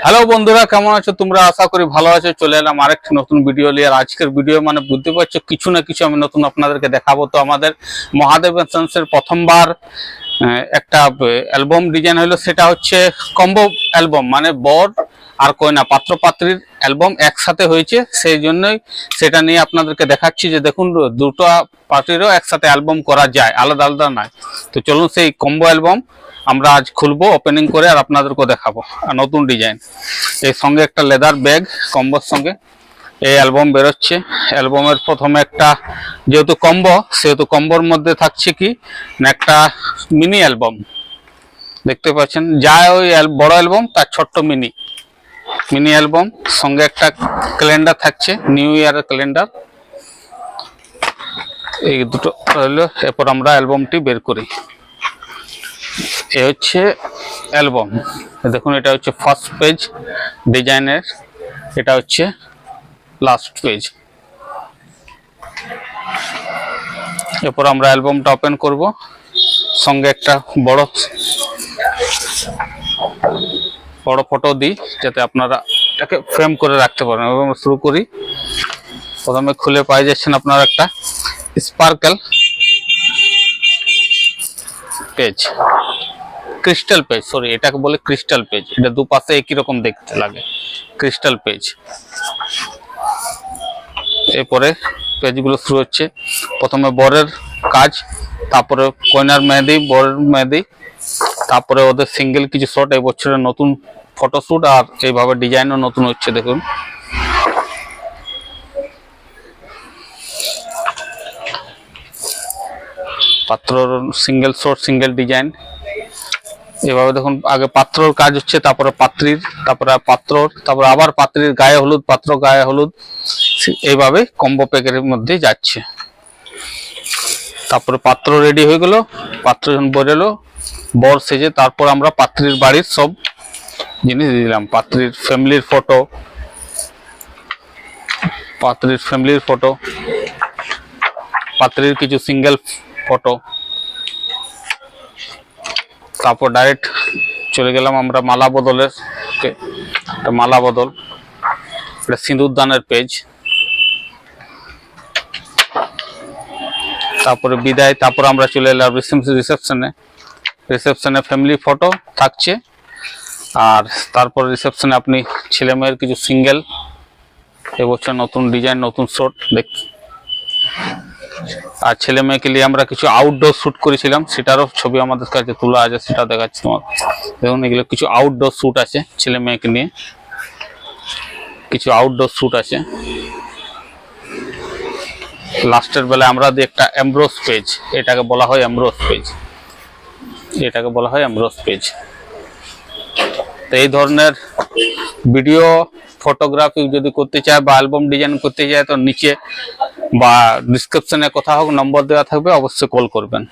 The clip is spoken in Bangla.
হ্যালো বন্ধুরা, কেমন আছো তোমরা? আশা করি ভালো আছো। চলে এলাম আরেকটি নতুন ভিডিও নিয়ে। আর আজকের ভিডিও মানে বুঝতে পারছো, কিছু না কিছু আমি নতুন আপনাদেরকে দেখাবো। তো আমাদের মহাদেব এন্ড প্রথমবার একটা অ্যালবাম ডিজাইন হলো, সেটা হচ্ছে কম্বো অ্যালবাম, মানে বর আর কইনা পাত্র পাত্রীর অ্যালবাম একসাথে হয়েছে। সেই জন্যই সেটা নিয়ে আপনাদেরকে দেখাচ্ছি যে দেখুন, দুটো পার্টিরও একসাথে অ্যালবাম করা যায়, আলাদা আলাদা নয়। তো চলুন সেই কম্বো অ্যালবাম আমরা আজ খুলবো ওপেনিং করে আর আপনাদেরকে দেখাবো। আর নতুন ডিজাইন, এর সঙ্গে একটা লেদার ব্যাগ কম্বোর সঙ্গে এই অ্যালবাম বেরোচ্ছে। অ্যালবামের প্রথমে একটা, যেহেতু কম্বো সেহেতু কম্বোর মধ্যে থাকছে কি না একটা মিনি অ্যালবাম, দেখতে পাচ্ছেন, যা ওই বড় অ্যালবাম তার ছোট্ট মিনি অ্যালবাম। সঙ্গে একটা ক্যালেন্ডার থাকছে, নিউ ইয়ারের ক্যালেন্ডার। এই দুটো হলো। এরপর আমরা অ্যালবামটি বের করি। এ হচ্ছে অ্যালবাম, দেখুন এটা হচ্ছে ফার্স্ট পেজ ডিজাইনের, এটা হচ্ছে লাস্ট পেজ। এরপর আমরা অ্যালবামটা ওপেন করব। সঙ্গে একটা বড় ফটো দিই যাতে আপনারা এটাকে ফ্রেম করে রাখতে পারেন। এবং শুরু করি। প্রথমে খুলে পাই যাচ্ছেন আপনারা একটা sparkle page, crystal page, sorry এটাকে বলে ক্রিস্টাল পেজ। এটা দুপাশে একই রকম দেখতে লাগে, ক্রিস্টাল পেজ। এরপরে পেজগুলো শুরু হচ্ছে। প্রথমে বরের কাজ, তারপরে কইনার মেহেদি, বরের মেহেদি, তারপরে ওদের সিঙ্গেল কিছু শট, এই বছরের নতুন ফটোশ্যুট। আর এইভাবে ডিজাইনও নতুন হচ্ছে, দেখুন। পাত্রর সিঙ্গেল শট, সিঙ্গেল ডিজাইন, এভাবে দেখুন। আগে পাত্রর কাজ হচ্ছে, তারপরে পাত্রীর, তারপরে পাত্রর, তারপরে আবার পাত্রীর গায়ে হলুদ, পাত্র গায়ে হলুদ, এইভাবে কম্বো প্যাকের মধ্যে যাচ্ছে। তারপরে পাত্র রেডি হয়ে গেল, পাত্র যখন বেরোলো বর সেজে, তারপর আমরা পাত্রীর বাড়ির সব জিনিস দিলাম। পাত্রীর ফ্যামিলির ফটো, পাত্রীর কিছু সিঙ্গেল ফটো। তারপর ডাইরেক্ট চলে গেলাম আমরা মালা বদলের, মালা বদল, এটা সিঁদুর দানের পেজ। তারপরে বিদায়, তারপর আমরা চলে এলাম রিসেপশনে ফ্যামিলি ফটো থাকছে। আর তারপর রিসেপশনে আপনি ছেলে মেয়ের কিছু সিঙ্গেল, এবছর নতুন ডিজাইন, নতুন শট দেখ। আর ছেলে মেয়েকে নিয়ে আমরা কিছু আউটডোর শ্যুট করেছিলাম, সেটারও ছবি আমাদের কাছে তোলা আছে, সেটা দেখাচ্ছি তোমার। দেখুন এগুলো কিছু আউটডোর শ্যুট আছে, ছেলে মেয়েকে নিয়ে কিছু আউটডোর শ্যুট আছে। লাস্টের বেলায় আমরা দিই একটা এমব্রোস পেজ, এটাকে বলা হয় এমব্রোস পেজ, তো এই ধরনের ভিডিও ফটোগ্রাফি যদি করতে চায় বা অ্যালবাম ডিজাইন করতে চায়, তো নিচে বা ডিসক্রিপশনে কোথাও হোক নম্বর দেওয়া থাকবে, অবশ্যই কল করবেন।